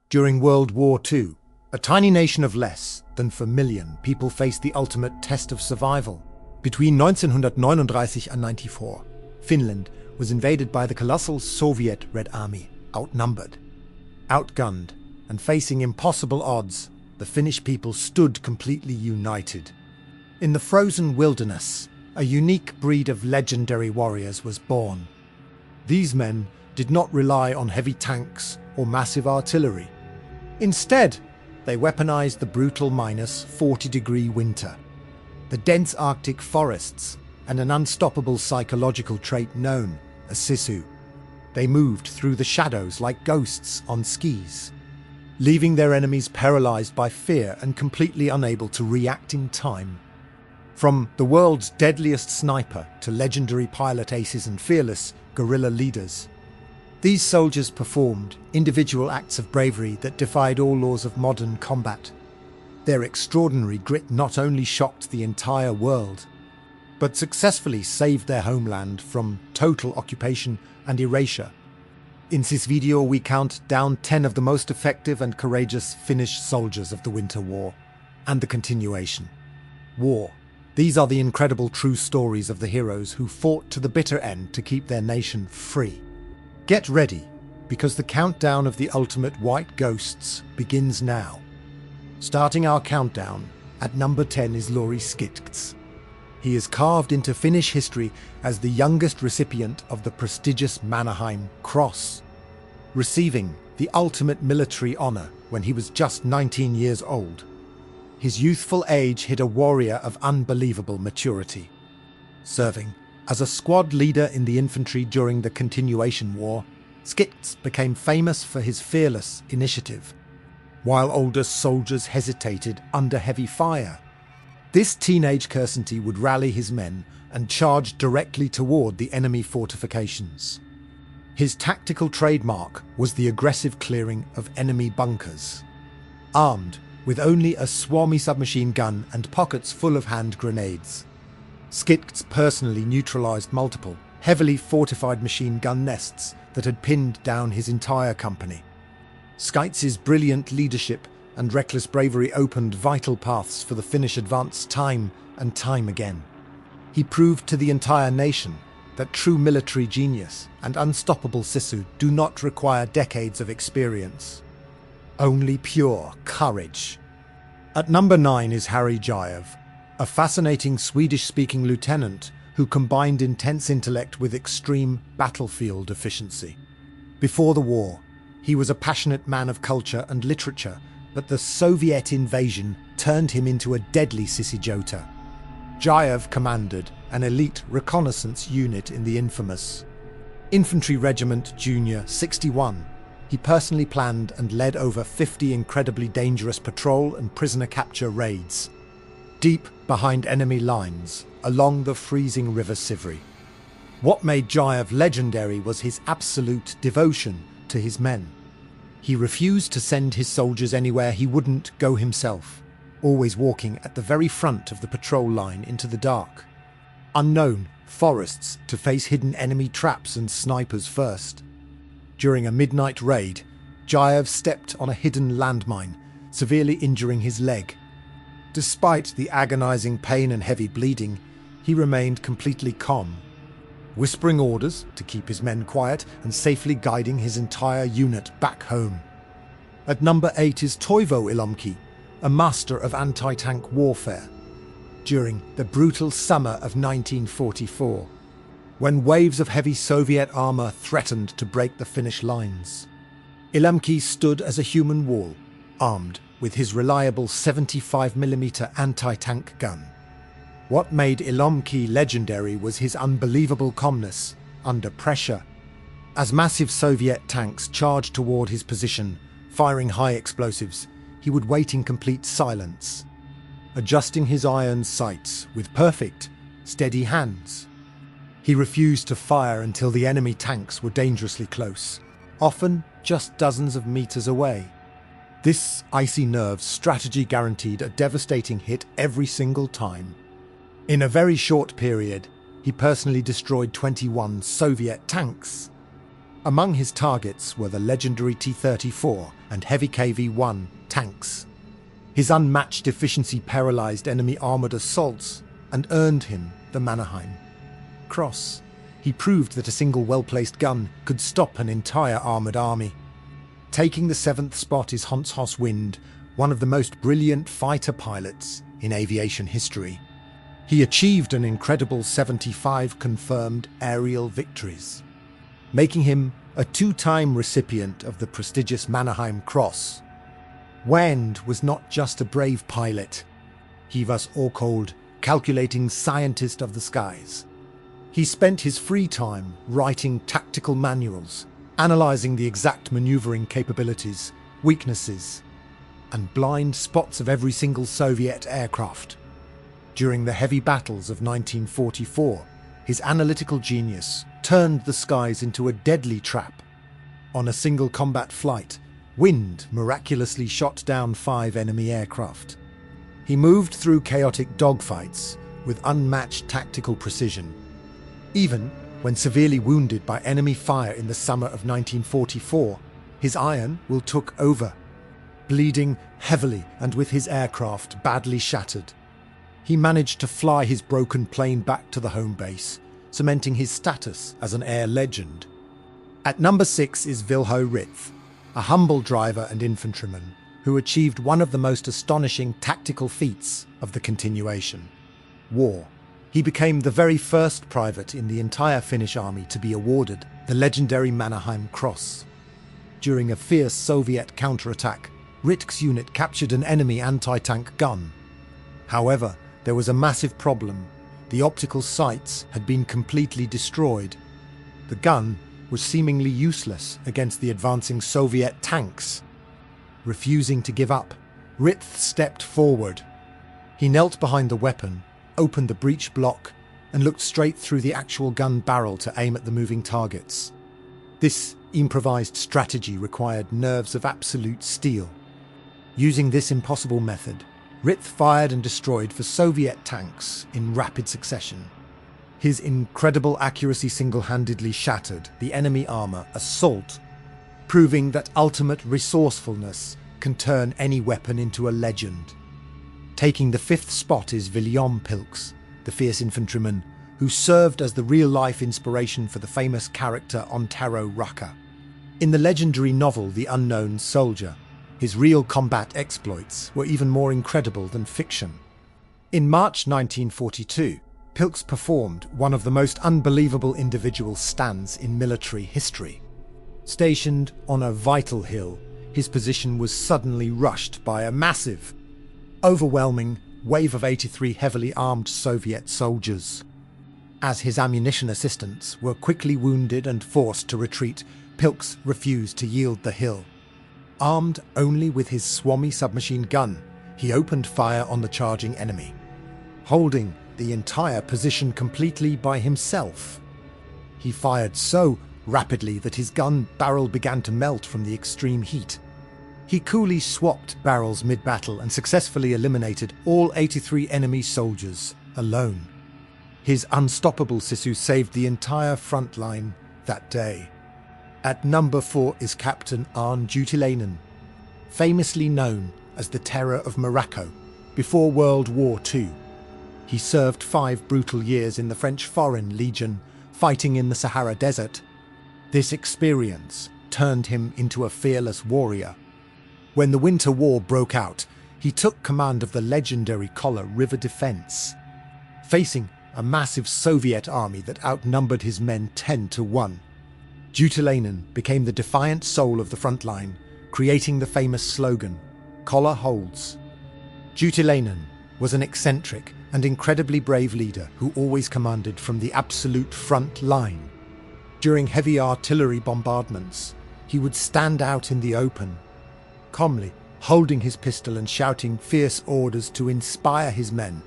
During World War II, a tiny nation of less than 4 million people faced the ultimate test of survival. Between 1939 and 94, Finland was invaded by the colossal Soviet Red Army. Outnumbered, outgunned, and facing impossible odds, the Finnish people stood completely united. In the frozen wilderness, a unique breed of legendary warriors was born. These men did not rely on heavy tanks or massive artillery. Instead, they weaponized the brutal -40-degree winter, the dense Arctic forests, and an unstoppable psychological trait known as sisu. They moved through the shadows like ghosts on skis, leaving their enemies paralyzed by fear and completely unable to react in time. From the world's deadliest sniper to legendary pilot aces and fearless guerrilla leaders, these soldiers performed individual acts of bravery that defied all laws of modern combat. Their extraordinary grit not only shocked the entire world, but successfully saved their homeland from total occupation and erasure. In this video, we count down 10 of the most effective and courageous Finnish soldiers of the Winter War and the continuation. War. These are the incredible true stories of the heroes who fought to the bitter end to keep their nation free. Get ready, because the countdown of the ultimate white ghosts begins now. Starting our countdown, at number 10 is Lauri Skitks. He is carved into Finnish history as the youngest recipient of the prestigious Mannerheim Cross, receiving the ultimate military honor when he was just 19 years old. His youthful age hid a warrior of unbelievable maturity. Serving as a squad leader in the infantry during the Continuation War, Skitks became famous for his fearless initiative, while older soldiers hesitated under heavy fire. This teenage Kursanti would rally his men and charge directly toward the enemy fortifications. His tactical trademark was the aggressive clearing of enemy bunkers. Armed with only a Swami submachine gun and pockets full of hand grenades, Skitks personally neutralized multiple, heavily fortified machine gun nests that had pinned down his entire company. Skitks' brilliant leadership and reckless bravery opened vital paths for the Finnish advance time and time again. He proved to the entire nation that true military genius and unstoppable sisu do not require decades of experience, only pure courage. At number 9 is Harry Jaev, a fascinating Swedish-speaking lieutenant who combined intense intellect with extreme battlefield efficiency. Before the war, he was a passionate man of culture and literature, but the Soviet invasion turned him into a deadly sissy-jota. Jaev commanded an elite reconnaissance unit in the infamous Infantry Regiment Junior 61. He personally planned and led over 50 incredibly dangerous patrol and prisoner capture raids, deep behind enemy lines along the freezing River Sivri. What made Jaev legendary was his absolute devotion to his men. He refused to send his soldiers anywhere he wouldn't go himself, always walking at the very front of the patrol line into the dark, unknown forests to face hidden enemy traps and snipers first. During a midnight raid, Jaev stepped on a hidden landmine, severely injuring his leg. Despite the agonizing pain and heavy bleeding, he remained completely calm, whispering orders to keep his men quiet and safely guiding his entire unit back home. At number 8 is Toivo Ilomki, a master of anti-tank warfare. During the brutal summer of 1944, when waves of heavy Soviet armor threatened to break the Finnish lines, Ilomki stood as a human wall, armed with his reliable 75mm anti-tank gun. What made Ilomki legendary was his unbelievable calmness under pressure. As massive Soviet tanks charged toward his position, firing high explosives, he would wait in complete silence, adjusting his iron sights with perfect, steady hands. He refused to fire until the enemy tanks were dangerously close, often just dozens of meters away. This icy nerve strategy guaranteed a devastating hit every single time. In a very short period, he personally destroyed 21 Soviet tanks. Among his targets were the legendary T-34 and heavy KV-1 tanks. His unmatched efficiency paralyzed enemy armored assaults and earned him the Mannerheim Cross. He proved that a single well-placed gun could stop an entire armored army. Taking the 7th spot is Hans Hoss Wind, one of the most brilliant fighter pilots in aviation history. He achieved an incredible 75 confirmed aerial victories, making him a 2-time recipient of the prestigious Mannerheim Cross. Wind was not just a brave pilot. He was also called calculating scientist of the skies. He spent his free time writing tactical manuals, analyzing the exact maneuvering capabilities, weaknesses, and blind spots of every single Soviet aircraft. During the heavy battles of 1944, his analytical genius turned the skies into a deadly trap. On a single combat flight, Wind miraculously shot down 5 enemy aircraft. He moved through chaotic dogfights with unmatched tactical precision. Even when severely wounded by enemy fire in the summer of 1944, his iron will took over, bleeding heavily and with his aircraft badly shattered. He managed to fly his broken plane back to the home base, cementing his status as an air legend. At number 6 is Vilho Rith, a humble driver and infantryman who achieved one of the most astonishing tactical feats of the continuation war. He became the very first private in the entire Finnish army to be awarded the legendary Mannerheim Cross. During a fierce Soviet counterattack, Rith's unit captured an enemy anti-tank gun. However, there was a massive problem. The optical sights had been completely destroyed. The gun was seemingly useless against the advancing Soviet tanks. Refusing to give up, Rith stepped forward. He knelt behind the weapon, opened the breech block, and looked straight through the actual gun barrel to aim at the moving targets. This improvised strategy required nerves of absolute steel. Using this impossible method, Rith fired and destroyed the Soviet tanks in rapid succession. His incredible accuracy single-handedly shattered the enemy armor assault, proving that ultimate resourcefulness can turn any weapon into a legend. Taking the 5th spot is William Pilks, the fierce infantryman who served as the real-life inspiration for the famous character Ontaro Rucker. In the legendary novel The Unknown Soldier, his real combat exploits were even more incredible than fiction. In March 1942, Pilks performed one of the most unbelievable individual stunts in military history. Stationed on a vital hill, his position was suddenly rushed by a massive, overwhelming wave of 83 heavily armed Soviet soldiers. As his ammunition assistants were quickly wounded and forced to retreat, Pilks refused to yield the hill. Armed only with his Swami submachine gun, he opened fire on the charging enemy, holding the entire position completely by himself. He fired so rapidly that his gun barrel began to melt from the extreme heat. He coolly swapped barrels mid-battle and successfully eliminated all 83 enemy soldiers alone. His unstoppable sisu saved the entire front line that day. At number 4 is Captain Arne Juutilainen, famously known as the Terror of Morocco before World War II. He served 5 brutal years in the French Foreign Legion, fighting in the Sahara Desert. This experience turned him into a fearless warrior. When the Winter War broke out, he took command of the legendary Kola River Defense, facing a massive Soviet army that outnumbered his men 10-1. Juutilainen became the defiant soul of the front line, creating the famous slogan, "Kola holds." Juutilainen was an eccentric and incredibly brave leader who always commanded from the absolute front line. During heavy artillery bombardments, he would stand out in the open, calmly holding his pistol and shouting fierce orders to inspire his men.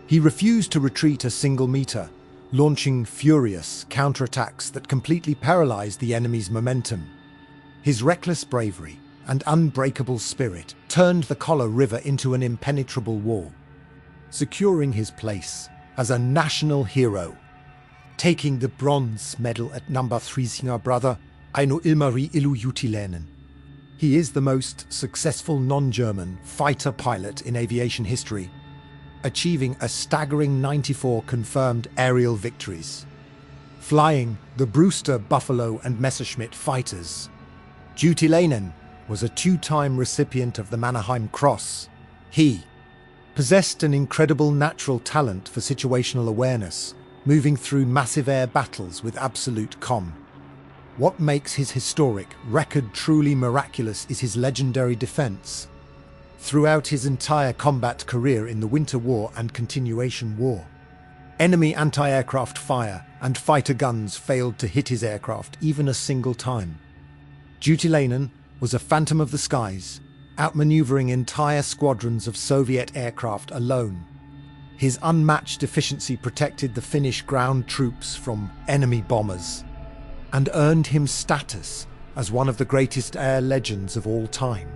He refused to retreat a single meter, launching furious counterattacks that completely paralyzed the enemy's momentum. His reckless bravery and unbreakable spirit turned the Kola River into an impenetrable wall, securing his place as a national hero. Taking the bronze medal at number 3, Singer brother, Aino Ilmari Ilu Juutilainen. He is the most successful non-German fighter pilot in aviation history, achieving a staggering 94 confirmed aerial victories, flying the Brewster, Buffalo and Messerschmitt fighters. Juutilainen was a two-time recipient of the Mannerheim Cross. He possessed an incredible natural talent for situational awareness, moving through massive air battles with absolute calm. What makes his historic record truly miraculous is his legendary defense. Throughout his entire combat career in the Winter War and Continuation War, enemy anti-aircraft fire and fighter guns failed to hit his aircraft even a single time. Juutilainen was a phantom of the skies, outmaneuvering entire squadrons of Soviet aircraft alone. His unmatched efficiency protected the Finnish ground troops from enemy bombers and earned him status as one of the greatest air legends of all time.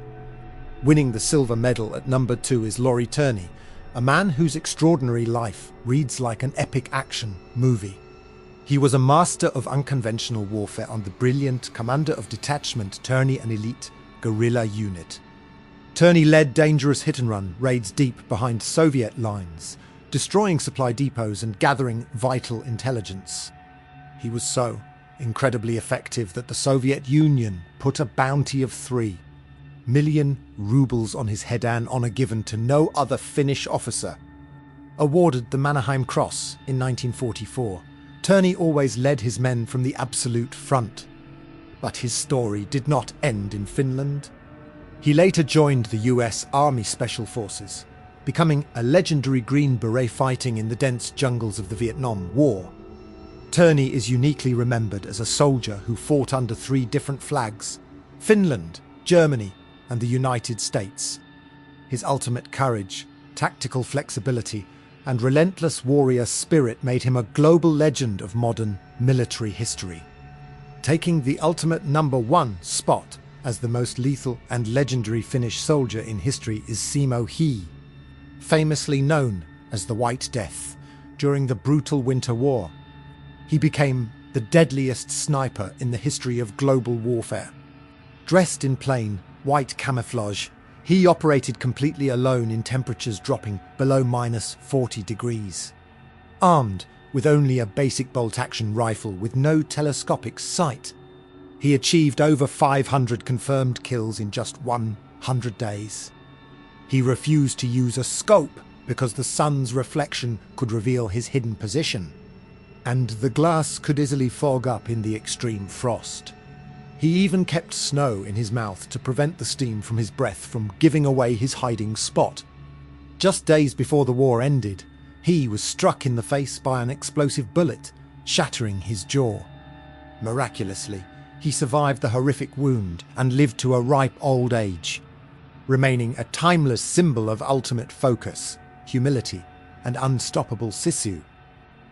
Winning the silver medal at number 2 is Lauri Turney, a man whose extraordinary life reads like an epic action movie. He was a master of unconventional warfare and the brilliant commander of Detachment Turney, an elite guerrilla unit. Turney led dangerous hit-and-run raids deep behind Soviet lines, destroying supply depots and gathering vital intelligence. He was so incredibly effective that the Soviet Union put a bounty of 3 million rubles on his head, an honor given to no other Finnish officer. Awarded the Mannerheim Cross in 1944, Turney always led his men from the absolute front. But his story did not end in Finland. He later joined the US Army Special Forces, becoming a legendary Green Beret fighting in the dense jungles of the Vietnam War. Turney is uniquely remembered as a soldier who fought under 3 different flags: Finland, Germany, and the United States. His ultimate courage, tactical flexibility, and relentless warrior spirit made him a global legend of modern military history. Taking the ultimate number 1 spot as the most lethal and legendary Finnish soldier in history is Simo He, famously known as the White Death during the brutal Winter War. He became the deadliest sniper in the history of global warfare. Dressed in plain, white camouflage, he operated completely alone in temperatures dropping below -40 degrees. Armed with only a basic bolt-action rifle with no telescopic sight, he achieved over 500 confirmed kills in just 100 days. He refused to use a scope because the sun's reflection could reveal his hidden position, and the glass could easily fog up in the extreme frost. He even kept snow in his mouth to prevent the steam from his breath from giving away his hiding spot. Just days before the war ended, he was struck in the face by an explosive bullet, shattering his jaw. Miraculously, he survived the horrific wound and lived to a ripe old age, remaining a timeless symbol of ultimate focus, humility, and unstoppable sisu.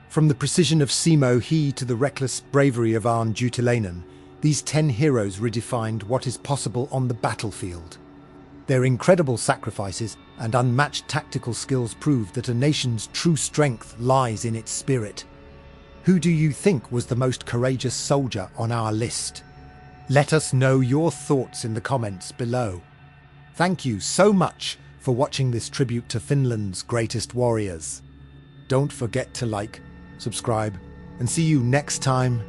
From the precision of Simo He to the reckless bravery of Arne Juutilainen, these 10 heroes redefined what is possible on the battlefield. Their incredible sacrifices and unmatched tactical skills prove that a nation's true strength lies in its spirit. Who do you think was the most courageous soldier on our list? Let us know your thoughts in the comments below. Thank you so much for watching this tribute to Finland's greatest warriors. Don't forget to like, subscribe, and see you next time.